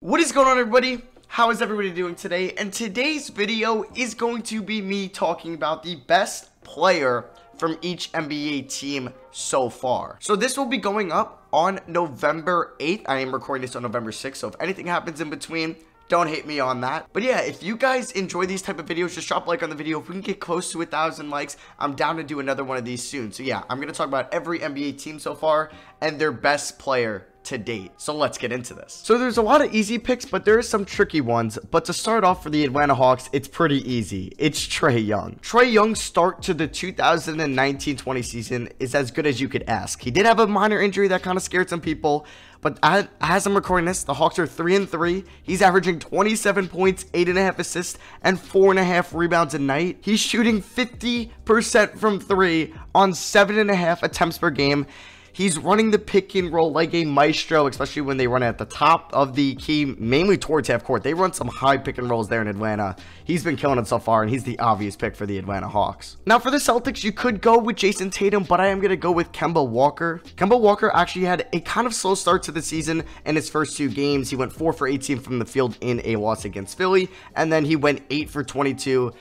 What is going on, everybody? How is everybody doing today? And today's video is going to be me talking about the best player from each NBA team so far. So this will be going up on November 8th. I am recording this on November 6th, so if anything happens in between, don't hate me on that. But yeah, if you guys enjoy these type of videos, just drop a like on the video. If we can get close to 1,000 likes, I'm down to do another one of these soon. So yeah, I'm going to talk about every NBA team so far and their best player to date. So let's get into this. So there's a lot of easy picks, but there are some tricky ones. But to start off for the Atlanta Hawks, it's pretty easy. It's Trae Young. Trae Young's start to the 2019-20 season is as good as you could ask. He did have a minor injury that kind of scared some people, but as I'm recording this, the Hawks are 3-3. He's averaging 27 points, 8.5 assists, and 4.5 rebounds a night. He's shooting 50% from 3 on 7.5 attempts per game. He's running the pick and roll like a maestro, especially when they run at the top of the key, mainly towards half court. They run some high pick and rolls there in Atlanta. He's been killing it so far, and he's the obvious pick for the Atlanta Hawks. Now, for the Celtics, you could go with Jason Tatum, but I am going to go with Kemba Walker. Kemba Walker actually had a kind of slow start to the season in his first 2 games. He went 4 for 18 from the field in a loss against Philly, and then he went 8 for 22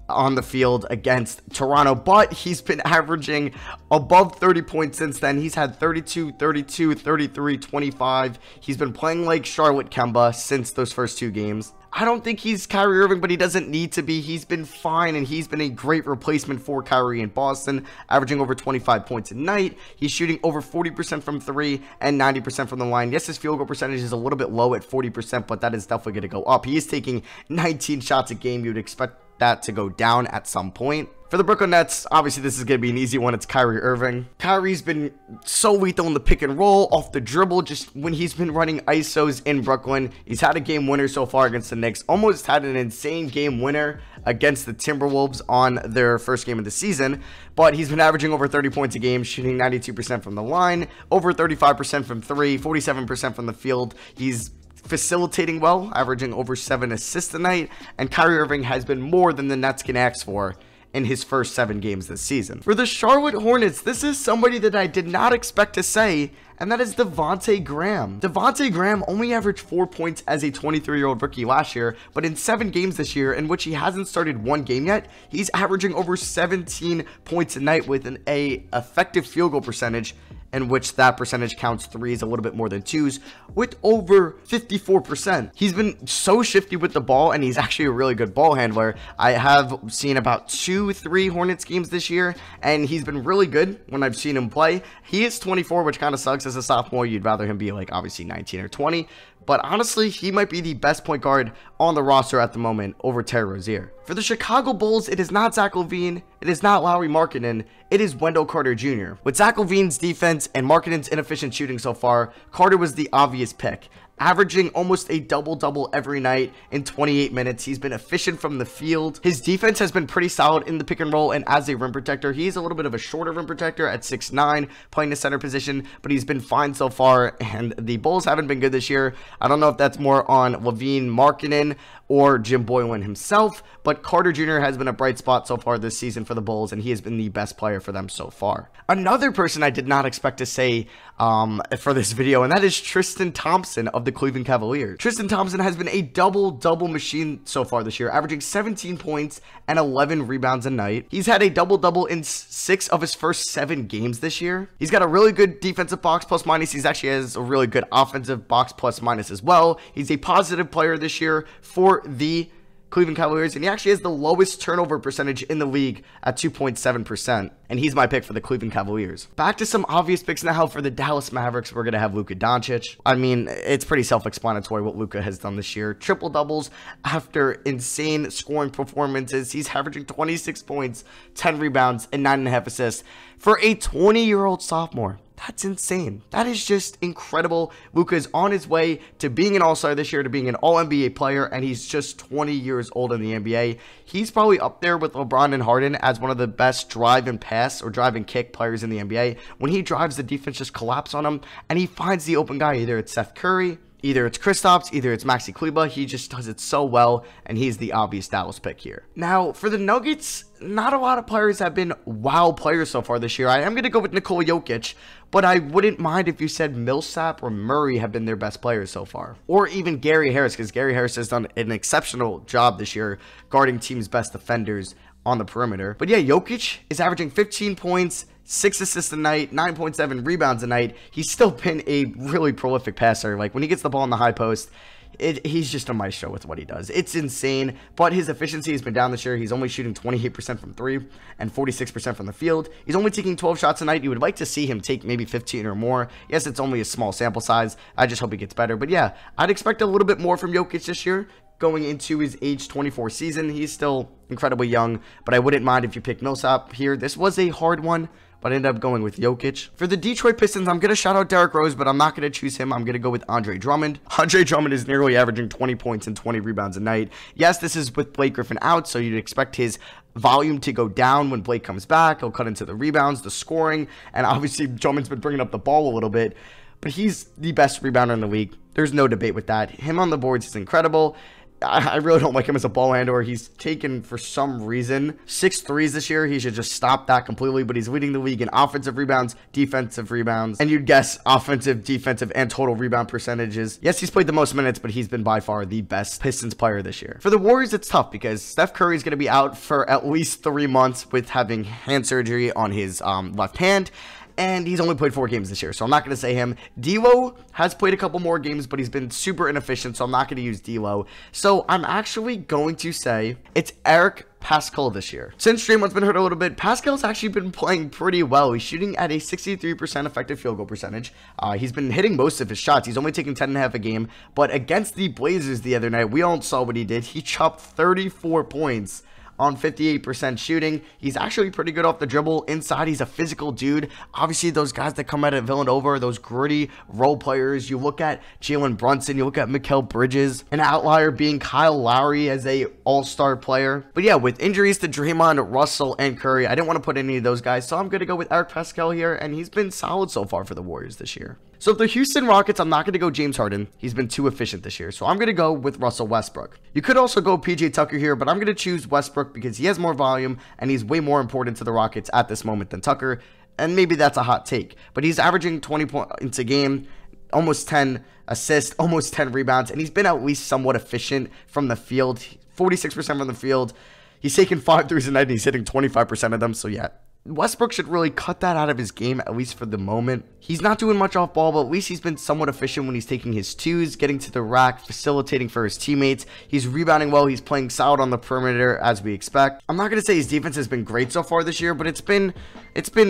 on the field against Toronto, but he's been averaging above 30 points since then. He's had 32, 32, 33, 25. He's been playing like Charlotte Kemba since those first 2 games. I don't think he's Kyrie Irving, but he doesn't need to be. He's been fine, and he's been a great replacement for Kyrie in Boston, averaging over 25 points a night. He's shooting over 40% from 3 and 90% from the line. Yes, his field goal percentage is a little bit low at 40%, but that is definitely going to go up. He is taking 19 shots a game. You would expect that to go down at some point. For the Brooklyn Nets, obviously this is going to be an easy one. It's Kyrie Irving. Kyrie's been so lethal in the pick and roll, off the dribble, just when he's been running ISOs in Brooklyn. He's had a game winner so far against the Knicks. Almost had an insane game winner against the Timberwolves on their first game of the season. But he's been averaging over 30 points a game, shooting 92% from the line, over 35% from 3, 47% from the field. He's facilitating well, averaging over 7 assists a night, and Kyrie Irving has been more than the Nets can ask for in his first 7 games this season. For the Charlotte Hornets, this is somebody that I did not expect to say, and that is Devonte Graham. Devonte Graham only averaged 4 points as a 23-year-old rookie last year, but in 7 games this year, in which he hasn't started 1 game yet, he's averaging over 17 points a night with an effective field goal percentage, in which that percentage counts 3s a little bit more than 2s, with over 54%. He's been so shifty with the ball, and he's actually a really good ball handler. I have seen about 2-3 Hornets games this year, and he's been really good when I've seen him play. He is 24, which kind of sucks as a sophomore. You'd rather him be like obviously 19 or 20. But honestly, he might be the best point guard on the roster at the moment over Terry Rozier. For the Chicago Bulls, it is not Zach LaVine, it is not Lauri Markkanen, it is Wendell Carter Jr. With Zach LaVine's defense and Markkanen's inefficient shooting so far, Carter was the obvious pick. Averaging almost a double-double every night in 28 minutes. He's been efficient from the field. His defense has been pretty solid in the pick and roll and as a rim protector. He's a little bit of a shorter rim protector at 6'9", playing the center position, but he's been fine so far, and the Bulls haven't been good this year. I don't know if that's more on LaVine, Markkanen, or Jim Boylan himself, but Carter Jr. has been a bright spot so far this season for the Bulls, and he has been the best player for them so far. Another person I did not expect to say for this video, and that is Tristan Thompson of the Cleveland Cavaliers. Tristan Thompson has been a double-double machine so far this year, averaging 17 points and 11 rebounds a night. He's had a double-double in 6 of his first 7 games this year. He's got a really good defensive box plus minus. He actually has a really good offensive box plus minus as well. He's a positive player this year for the Cleveland Cavaliers, and he actually has the lowest turnover percentage in the league at 2.7%, and he's my pick for the Cleveland Cavaliers. Back to some obvious picks now. For the Dallas Mavericks, we're going to have Luka Doncic. I mean, it's pretty self-explanatory what Luka has done this year. Triple doubles after insane scoring performances. He's averaging 26 points, 10 rebounds, and 9.5 assists for a 20-year-old sophomore. That's insane. That is just incredible. Luka is on his way to being an all-star this year, to being an all-NBA player, and he's just 20 years old in the NBA. He's probably up there with LeBron and Harden as one of the best drive and pass or drive and kick players in the NBA. When he drives, the defense just collapses on him, and he finds the open guy. Either it's Seth Curry, Either it's Kristaps, either it's Maxi Kleber. He just does it so well, and he's the obvious Dallas pick here. Now, for the Nuggets, not a lot of players have been wow players so far this year. I am going to go with Nikola Jokic, but I wouldn't mind if you said Millsap or Murray have been their best players so far. Or even Gary Harris, because Gary Harris has done an exceptional job this year guarding teams' best defenders on the perimeter. But yeah, Jokic is averaging 15 points, 6 assists a night, 9.7 rebounds a night. He's still been a really prolific passer. Like, when he gets the ball in the high post, he's just a maestro with what he does. It's insane, but his efficiency has been down this year. He's only shooting 28% from 3 and 46% from the field. He's only taking 12 shots a night. You would like to see him take maybe 15 or more. Yes, it's only a small sample size. I just hope he gets better. But yeah, I'd expect a little bit more from Jokic this year. Going into his age 24 season, he's still incredibly young, but I wouldn't mind if you pick Millsap here. This was a hard one, but I ended up going with Jokic. For the Detroit Pistons, I'm going to shout out Derrick Rose, but I'm not going to choose him. I'm going to go with Andre Drummond. Andre Drummond is nearly averaging 20 points and 20 rebounds a night. Yes, this is with Blake Griffin out, so you'd expect his volume to go down when Blake comes back. He'll cut into the rebounds, the scoring, and obviously Drummond's been bringing up the ball a little bit, but he's the best rebounder in the league. There's no debate with that. Him on the boards is incredible. I really don't like him as a ball handler. He's taken, for some reason, 6 threes this year. He should just stop that completely, but he's leading the league in offensive rebounds, defensive rebounds, and you'd guess offensive, defensive, and total rebound percentages. Yes, he's played the most minutes, but he's been by far the best Pistons player this year. For the Warriors, it's tough because Steph Curry is going to be out for at least 3 months with having hand surgery on his left hand. And he's only played 4 games this year, so I'm not going to say him. D'Lo has played a couple more games, but he's been super inefficient, so I'm not going to use D'Lo. So I'm actually going to say it's Eric Pascal this year. Since Draymond's been hurt a little bit, Pascal's actually been playing pretty well. He's shooting at a 63% effective field goal percentage. He's been hitting most of his shots. He's only taking 10.5 a game, but against the Blazers the other night, we all saw what he did. He chopped 34 points on 58% shooting. He's actually pretty good off the dribble. Inside, he's a physical dude. Obviously, those guys that come out of Villanova, those gritty role players. You look at Jalen Brunson, you look at Mikal Bridges, an outlier being Kyle Lowry as a all-star player. But yeah, with injuries to Draymond, Russell, and Curry, I didn't want to put any of those guys, so I'm going to go with Eric Pascal here, and he's been solid so far for the Warriors this year. So the Houston Rockets, I'm not going to go James Harden. He's been too efficient this year. So I'm going to go with Russell Westbrook. You could also go PJ Tucker here, but I'm going to choose Westbrook because he has more volume and he's way more important to the Rockets at this moment than Tucker. And maybe that's a hot take, but he's averaging 20 points a game, almost 10 assists, almost 10 rebounds, and he's been at least somewhat efficient from the field. 46% from the field. He's taking 5 threes a night and he's hitting 25% of them. So yeah, Westbrook should really cut that out of his game, at least for the moment. He's not doing much off ball, but at least he's been somewhat efficient when he's taking his twos, getting to the rack, facilitating for his teammates. He's rebounding well. He's playing solid on the perimeter, as we expect. I'm not going to say his defense has been great so far this year, but it's been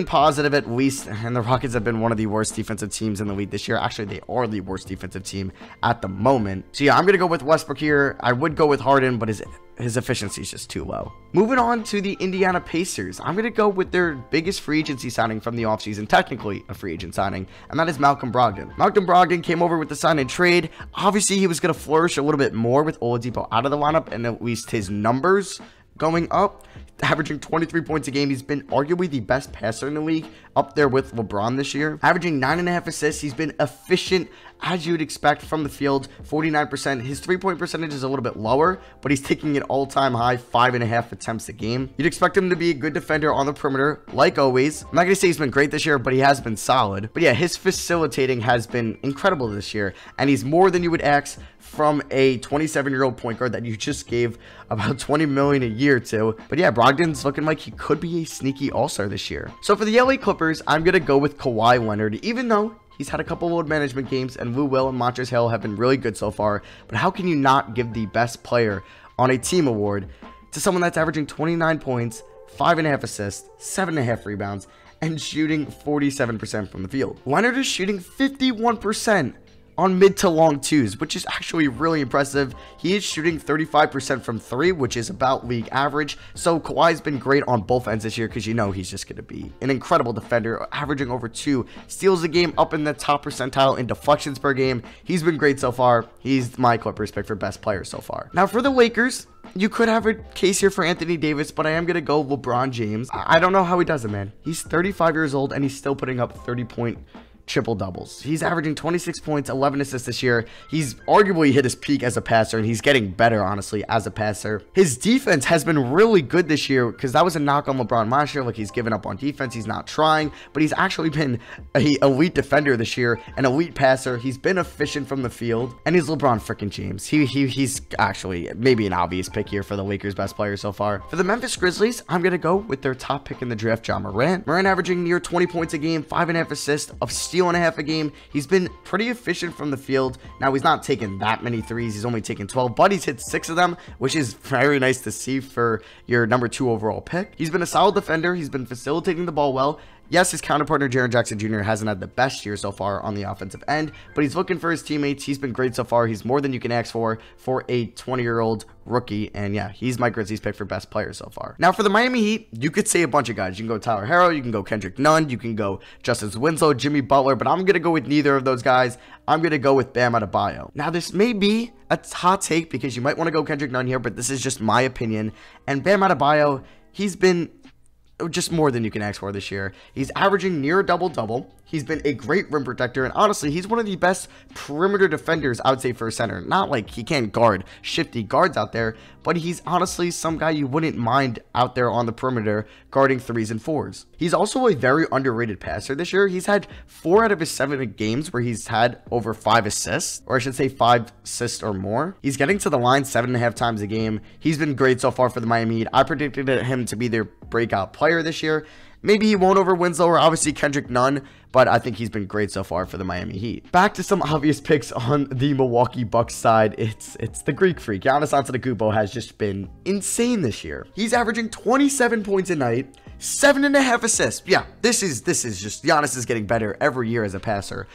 positive at least, and the Rockets have been one of the worst defensive teams in the league this year. Actually, they are the worst defensive team at the moment. So yeah, I'm going to go with Westbrook here. I would go with Harden, but his efficiency is just too low. Moving on to the Indiana Pacers, I'm going to go with their biggest free agency signing from the offseason, technically a free agent signing, and that is Malcolm Brogdon. Malcolm Brogdon came over with the sign and trade. Obviously, he was going to flourish a little bit more with Oladipo out of the lineup, and at least his numbers going up, averaging 23 points a game. He's been arguably the best passer in the league, up there with LeBron this year. Averaging 9.5 assists. He's been efficient, as you'd expect from the field, 49%. His three-point percentage is a little bit lower, but he's taking an all-time high 5.5 attempts a game. You'd expect him to be a good defender on the perimeter, like always. I'm not going to say he's been great this year, but he has been solid. But yeah, his facilitating has been incredible this year, and he's more than you would ask from a 27-year-old point guard that you just gave about $20 million a year to. But yeah, Brogdon's looking like he could be a sneaky all-star this year. So for the LA Clippers, I'm going to go with Kawhi Leonard, even though he's had a couple load management games and Lou Will and Montrezl Harrell have been really good so far. But how can you not give the best player on a team award to someone that's averaging 29 points, 5.5 assists, 7.5 rebounds, and shooting 47% from the field? Leonard is shooting 51% on mid to long twos, which is actually really impressive. He is shooting 35% from 3, which is about league average. So Kawhi's been great on both ends this year because you know he's just going to be an incredible defender, averaging over 2 steals a game, up in the top percentile in deflections per game. He's been great so far. He's my Clippers pick for best player so far. Now for the Lakers, you could have a case here for Anthony Davis, but I am going to go LeBron James. I don't know how he does it, man. He's 35 years old and he's still putting up 30-point triple doubles. He's averaging 26 points, 11 assists this year. He's arguably hit his peak as a passer, and he's getting better, honestly, as a passer. His defense has been really good this year, because that was a knock on LeBron last year. Like, he's given up on defense. He's not trying, but he's actually been an elite defender this year, an elite passer. He's been efficient from the field, and he's LeBron freaking James. He's actually maybe an obvious pick here for the Lakers' best player so far. For the Memphis Grizzlies, I'm going to go with their top pick in the draft, Ja Morant. Morant averaging near 20 points a game, 5.5 assists, a steal and a half a game. He's been pretty efficient from the field. Now, he's not taking that many threes. He's only taken 12, but he's hit 6 of them, which is very nice to see for your number 2 overall pick. He's been a solid defender. He's been facilitating the ball well. Yes, his counterpartner, Jaren Jackson Jr. hasn't had the best year so far on the offensive end, but he's looking for his teammates. He's been great so far. He's more than you can ask for a 20-year-old rookie, and yeah, he's my Grizzlies pick for best player so far. Now, for the Miami Heat, you could say a bunch of guys. You can go Tyler Herro, you can go Kendrick Nunn, you can go Justice Winslow, Jimmy Butler, but I'm going to go with neither of those guys. I'm going to go with Bam Adebayo. Now, this may be a hot take because you might want to go Kendrick Nunn here, but this is just my opinion, and Bam Adebayo, he's been just more than you can ask for this year. He's averaging near a double-double. He's been a great rim protector, and honestly, he's one of the best perimeter defenders, I would say, for a center. Not like he can't guard shifty guards out there, but he's honestly some guy you wouldn't mind out there on the perimeter guarding 3s and 4s. He's also a very underrated passer this year. He's had 4 out of his 7 games where he's had over 5 assists, or I should say 5 assists or more. He's getting to the line 7.5 times a game. He's been great so far for the Miami Heat. I predicted him to be their breakout player this year. Maybe he won't over Winslow or obviously Kendrick Nunn, but I think he's been great so far for the Miami Heat. Back to some obvious picks on the Milwaukee Bucks side. It's the Greek freak. Giannis Antetokounmpo has just been insane this year. He's averaging 27 points a night, 7.5 assists. Yeah, this is just Giannis is getting better every year as a passer.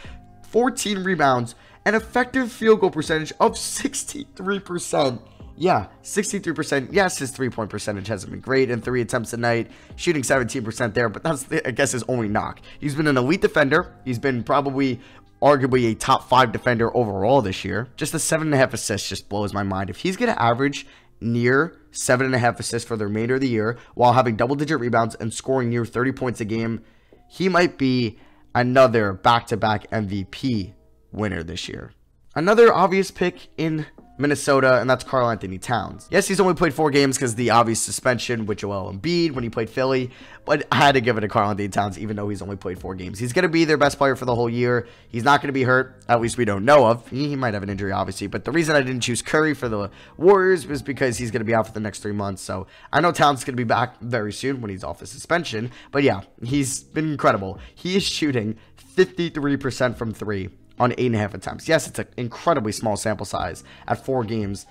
14 rebounds, an effective field goal percentage of 63%. Yeah, 63%. Yes, his three-point percentage hasn't been great in 3 attempts a night, shooting 17% there, but that's, I guess, his only knock. He's been an elite defender. He's been probably, arguably, a top 5 defender overall this year. Just the 7.5 assists just blows my mind. If he's going to average near 7.5 assists for the remainder of the year while having double-digit rebounds and scoring near 30 points a game, he might be another back-to-back MVP winner this year. Another obvious pick in Minnesota, and that's Karl Anthony Towns. Yes, he's only played 4 games because the obvious suspension with Joel Embiid when he played Philly, but I had to give it to Karl Anthony Towns even though he's only played 4 games. He's going to be their best player for the whole year. He's not going to be hurt, at least we don't know of. He might have an injury, obviously, but the reason I didn't choose Curry for the Warriors was because he's going to be out for the next 3 months, so I know Towns is going to be back very soon when he's off his suspension, but yeah, he's been incredible. He is shooting 53% from 3 on 8.5 attempts. Yes, it's an incredibly small sample size at 4 games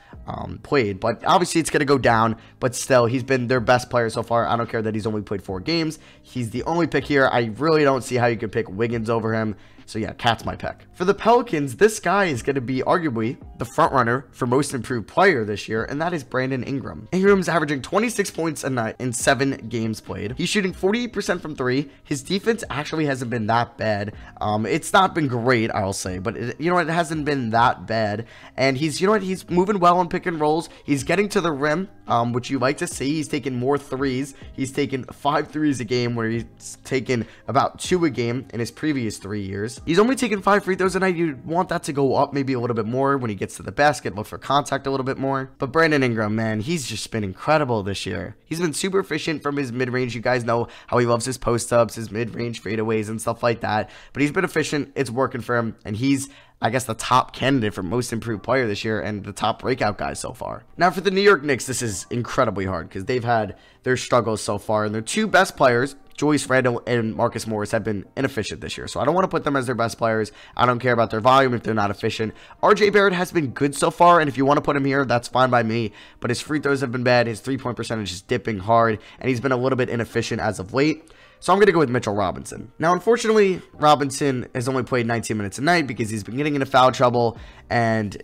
played, but obviously it's going to go down, but still, he's been their best player so far. I don't care that he's only played 4 games. He's the only pick here. I really don't see how you could pick Wiggins over him. So yeah, Cat's my pick. For the Pelicans, this guy is going to be arguably the front runner for most improved player this year, and that is Brandon Ingram. Ingram's averaging 26 points a night in 7 games played. He's shooting 48% from 3. His defense actually hasn't been that bad. It's not been great, I'll say, but it hasn't been that bad. And he's moving well on pick and rolls. He's getting to the rim, which you like to see. He's taking more threes. He's taken 5 threes a game, where he's taken about 2 a game in his previous 3 years. He's only taking 5 free throws a night. You'd want that to go up maybe a little bit more when he gets to the basket, look for contact a little bit more. But Brandon Ingram, man, he's just been incredible this year. He's been super efficient from his mid-range. You guys know how he loves his post-ups, his mid-range fadeaways and stuff like that. But he's been efficient. It's working for him. And he's, I guess, the top candidate for most improved player this year and the top breakout guy so far. Now, for the New York Knicks, this is incredibly hard because they've had their struggles so far. And their 2 best players, Julius Randle and Marcus Morris, have been inefficient this year. So I don't want to put them as their best players. I don't care about their volume if they're not efficient. RJ Barrett has been good so far, and if you want to put him here, that's fine by me. But his free throws have been bad. His three-point percentage is dipping hard, and he's been a little bit inefficient as of late. So I'm going to go with Mitchell Robinson. Now, unfortunately, Robinson has only played 19 minutes a night because he's been getting into foul trouble. and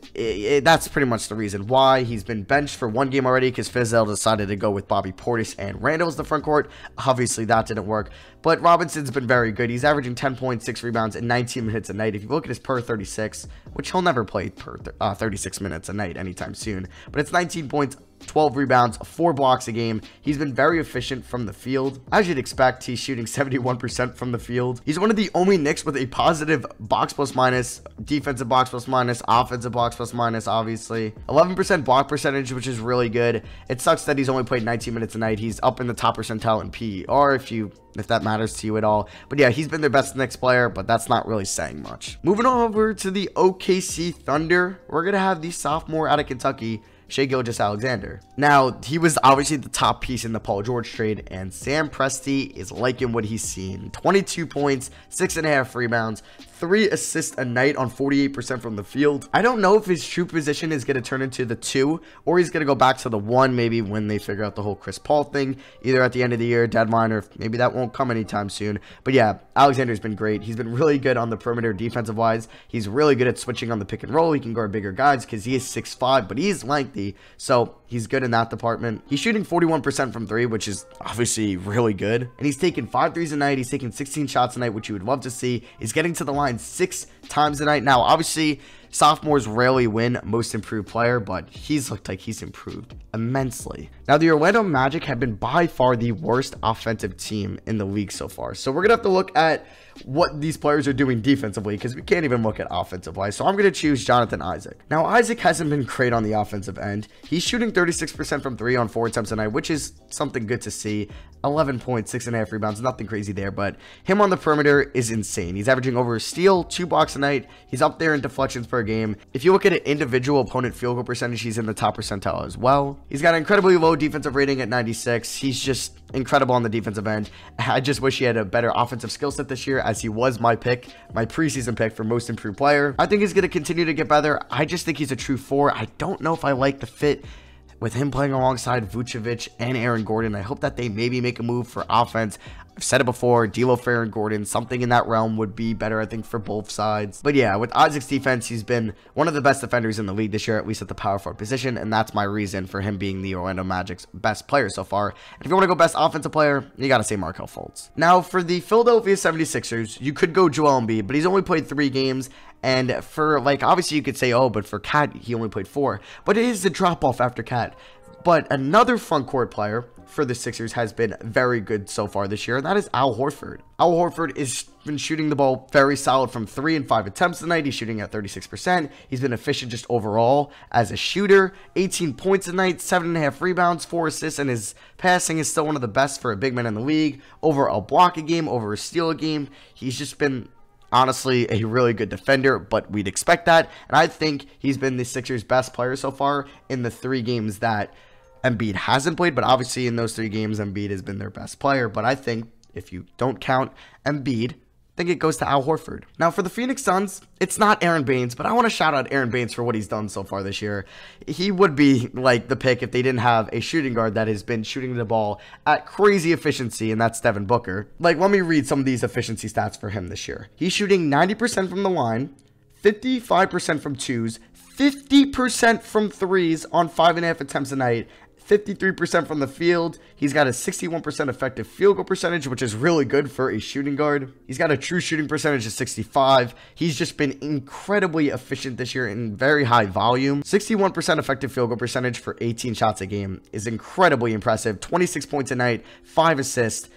that's pretty much the reason why. He's been benched for one game already because Fizdale decided to go with Bobby Portis and Randall as the front court. Obviously, that didn't work, but Robinson's been very good. He's averaging 10 points, 6 rebounds, and 19 minutes a night. If you look at his per 36, which he'll never play per 36 minutes a night anytime soon, but it's 19 points, 12 rebounds, 4 blocks a game. He's been very efficient from the field. As you'd expect, he's shooting 71% from the field. He's one of the only Knicks with a positive box plus minus, defensive box plus minus, offensive box plus minus, obviously. 11% block percentage, which is really good. It sucks that he's only played 19 minutes a night. He's up in the top percentile in PER if that matters to you at all. But yeah, he's been their best Knicks player, but that's not really saying much. Moving on over to the OKC Thunder, we're going to have the sophomore out of Kentucky, Shea Gilgeous-Alexander. Now, he was obviously the top piece in the Paul George trade, and Sam Presti is liking what he's seen. 22 points, 6.5 rebounds, 3 assists a night on 48% from the field. I don't know if his true position is going to turn into the 2, or he's going to go back to the 1 maybe when they figure out the whole Chris Paul thing, either at the end of the year, deadline, or maybe that won't come anytime soon. But yeah, Alexander's been great. He's been really good on the perimeter defensive-wise. He's really good at switching on the pick and roll. He can guard bigger guys because he is 6'5", but he's lengthy, so he's good in that department. He's shooting 41% from 3, which is obviously really good. And he's taking 5 threes a night. He's taking 16 shots a night, which you would love to see. He's getting to the line 6 times a night. Now, obviously, sophomores rarely win most improved player, but he's looked like he's improved immensely. Now, the Orlando Magic have been by far the worst offensive team in the league so far. So we're going to have to look at what these players are doing defensively because we can't even look at offensive wise. So I'm going to choose Jonathan Isaac. Now, Isaac hasn't been great on the offensive end. He's shooting 36% from 3 on 4 attempts a night, which is something good to see. 11 points, 6.5 rebounds, nothing crazy there, but him on the perimeter is insane. He's averaging over a steal, 2 blocks a night. He's up there in deflections per game. If you look at an individual opponent field goal percentage, he's in the top percentile as well. He's got an incredibly low defensive rating at 96. He's just incredible on the defensive end. I just wish he had a better offensive skill set this year, as he was my pick, my preseason pick for most improved player. I think he's going to continue to get better. I just think he's a true 4. I don't know if I like the fit with him playing alongside Vucevic and Aaron Gordon. I hope that they maybe make a move for offense. I've said it before, D'Lo, Fair, and Gordon, something in that realm would be better, I think, for both sides. But yeah, with Isaac's defense, he's been one of the best defenders in the league this year, at least at the power forward position, and that's my reason for him being the Orlando Magic's best player so far. And if you want to go best offensive player, you got to say Markelle Fultz. Now, for the Philadelphia 76ers, you could go Joel Embiid, but he's only played 3 games. And for, like, obviously you could say, oh, but for Cat, he only played 4. But it is the drop-off after Cat. But another front court player for the Sixers has been very good so far this year, and that is Al Horford. Al Horford has been shooting the ball very solid from 3 and 5 attempts a night. He's shooting at 36%. He's been efficient just overall as a shooter. 18 points a night, 7.5 rebounds, 4 assists, and his passing is still one of the best for a big man in the league. Over a block a game, over a steal a game. He's just been honestly a really good defender, but we'd expect that. And I think he's been the Sixers' best player so far in the 3 games that Embiid hasn't played, but obviously in those 3 games, Embiid has been their best player. But I think if you don't count Embiid, I think it goes to Al Horford. Now, for the Phoenix Suns, it's not Aaron Baines, but I want to shout out Aaron Baines for what he's done so far this year. He would be like the pick if they didn't have a shooting guard that has been shooting the ball at crazy efficiency, and that's Devin Booker. Like, let me read some of these efficiency stats for him this year. He's shooting 90% from the line, 55% from 2s, 50% from 3s on 5.5 attempts a night, 53% from the field. He's got a 61% effective field goal percentage, which is really good for a shooting guard. He's got a true shooting percentage of 65. He's just been incredibly efficient this year in very high volume. 61% effective field goal percentage for 18 shots a game is incredibly impressive. 26 points a night, 5 assists,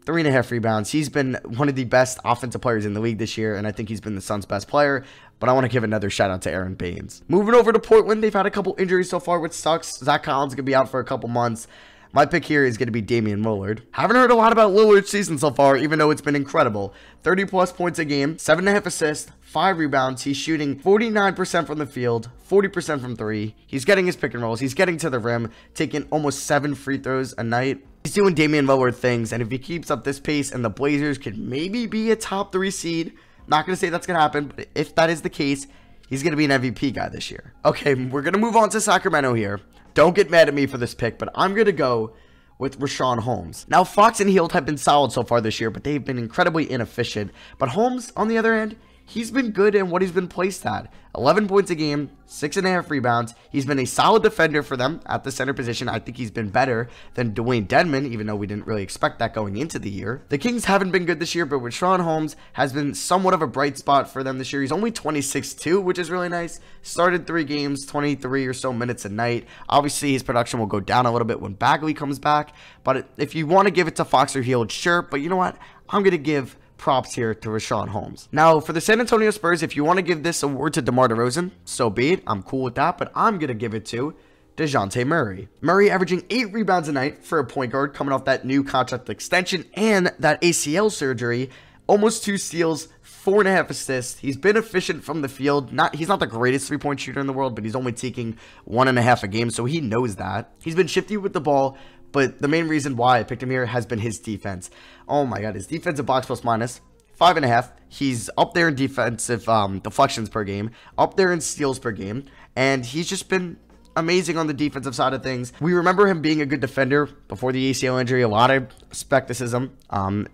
3.5 rebounds. He's been one of the best offensive players in the league this year, and I think he's been the Suns' best player. But I want to give another shout out to Aaron Baines. Moving over to Portland, they've had a couple injuries so far, which sucks. Zach Collins is going to be out for a couple months. My pick here is going to be Damian Lillard. Haven't heard a lot about Lillard's season so far, even though it's been incredible. 30-plus points a game, 7.5 assists, 5 rebounds. He's shooting 49% from the field, 40% from 3. He's getting his pick and rolls. He's getting to the rim, taking almost 7 free throws a night. He's doing Damian Lillard things, and if he keeps up this pace and the Blazers could maybe be a top 3 seed, not going to say that's going to happen, but if that is the case, he's going to be an MVP guy this year. Okay, we're going to move on to Sacramento here. Don't get mad at me for this pick, but I'm going to go with Richaun Holmes. Now, Fox and Hield have been solid so far this year, but they've been incredibly inefficient. But Holmes, on the other hand, he's been good in what he's been placed at. 11 points a game, 6.5 rebounds. He's been a solid defender for them at the center position. I think he's been better than Dwayne Dedmon, even though we didn't really expect that going into the year. The Kings haven't been good this year, but Richaun Holmes has been somewhat of a bright spot for them this year. He's only 26-2, which is really nice. Started 3 games, 23 or so minutes a night. Obviously, his production will go down a little bit when Bagley comes back, but if you want to give it to Fox or Hield, sure, but you know what? I'm going to give props here to Richaun Holmes. Now, for the San Antonio Spurs, if you want to give this award to DeMar DeRozan, so be it. I'm cool with that, but I'm going to give it to DeJounte Murray. Murray averaging 8 rebounds a night for a point guard coming off that new contract extension and that ACL surgery. Almost 2 steals, 4.5 assists. He's been efficient from the field. He's not the greatest 3-point shooter in the world, but he's only taking 1.5 a game, so he knows that. He's been shifty with the ball, but the main reason why I picked him here has been his defense. Oh my god, his defensive box plus minus 5.5. He's up there in defensive deflections per game, up there in steals per game, and he's just been amazing on the defensive side of things. We remember him being a good defender before the ACL injury. A lot of skepticism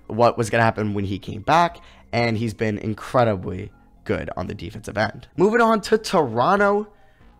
what was going to happen when he came back, and he's been incredibly good on the defensive end. Moving on to Toronto,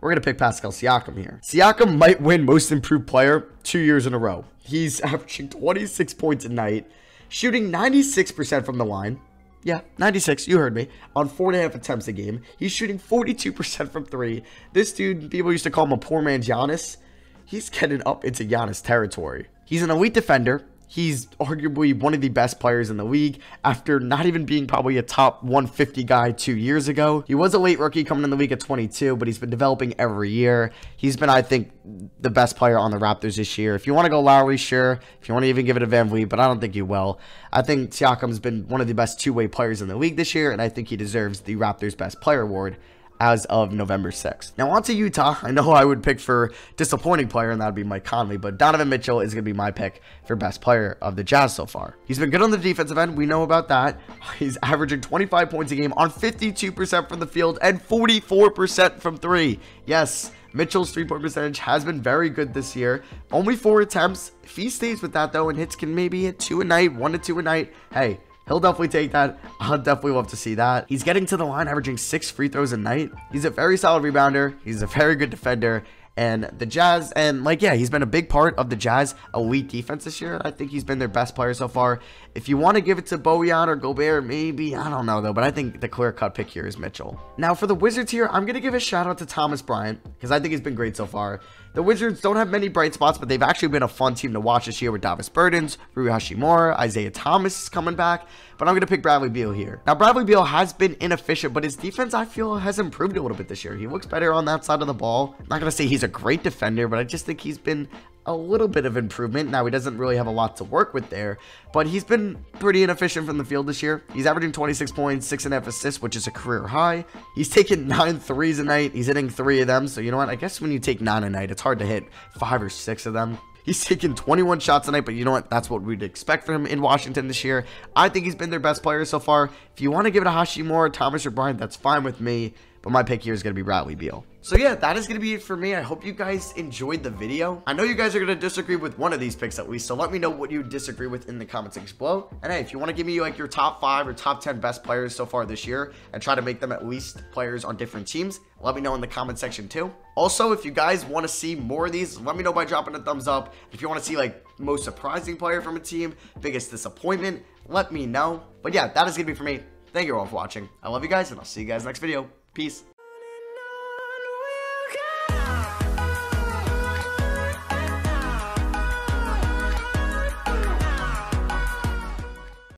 we're going to pick Pascal Siakam here. Siakam might win Most Improved Player 2 years in a row. He's averaging 26 points a night, shooting 96% from the line. Yeah, 96, you heard me, on 4.5 attempts a game. He's shooting 42% from 3. This dude, people used to call him a poor man's Giannis. He's getting up into Giannis territory. He's an elite defender. He's arguably one of the best players in the league after not even being probably a top 150 guy 2 years ago. He was a late rookie coming in the league at 22, but he's been developing every year. He's been, I think, the best player on the Raptors this year. If you want to go Lowry, sure. If you want to even give it a Van Vliet, but I don't think you will. I think Siakam's been one of the best two-way players in the league this year, and I think he deserves the Raptors Best Player Award as of November 6th. Now on to Utah. I know I would pick for disappointing player, and that would be Mike Conley, but Donovan Mitchell is going to be my pick for best player of the Jazz so far. He's been good on the defensive end. We know about that. He's averaging 25 points a game on 52% from the field and 44% from 3. Yes, Mitchell's 3-point percentage has been very good this year. Only 4 attempts. If he stays with that though and hits can maybe hit 2 a night, 1 to 2 a night, hey, he'll definitely take that. I'll definitely love to see that. He's getting to the line, averaging 6 free throws a night. He's a very solid rebounder. He's a very good defender. And the Jazz, and like, yeah, he's been a big part of the Jazz elite defense this year. I think he's been their best player so far. If you want to give it to Bojan or Gobert, maybe, I don't know though, but I think the clear-cut pick here is Mitchell. Now for the Wizards here, I'm going to give a shout out to Thomas Bryant because I think he's been great so far. The Wizards don't have many bright spots, but they've actually been a fun team to watch this year with Davis Bertans, Rui Hachimura, Isaiah Thomas is coming back, but I'm going to pick Bradley Beal here. Now, Bradley Beal has been inefficient, but his defense, I feel, has improved a little bit this year. He looks better on that side of the ball. I'm not going to say he's a great defender, but I just think he's been a little bit of improvement. Now, he doesn't really have a lot to work with there, but he's been pretty inefficient from the field this year. He's averaging 26 points, 6.5 assists, which is a career high. He's taking 9 threes a night. He's hitting 3 of them, so you know what? I guess when you take 9 a night, it's hard to hit 5 or 6 of them. He's taking 21 shots a night, but you know what? That's what we'd expect from him in Washington this year. I think he's been their best player so far. If you want to give it to Hachimura, Thomas, or Bryant, that's fine with me, but my pick here is going to be Bradley Beal. So yeah, that is going to be it for me. I hope you guys enjoyed the video. I know you guys are going to disagree with one of these picks at least, so let me know what you disagree with in the comment section below. And hey, if you want to give me like your top 5 or top 10 best players so far this year and try to make them at least players on different teams, let me know in the comment section too. Also, if you guys want to see more of these, let me know by dropping a thumbs up. If you want to see like most surprising player from a team, biggest disappointment, let me know. But yeah, that is going to be for me. Thank you all for watching. I love you guys, and I'll see you guys next video. Peace.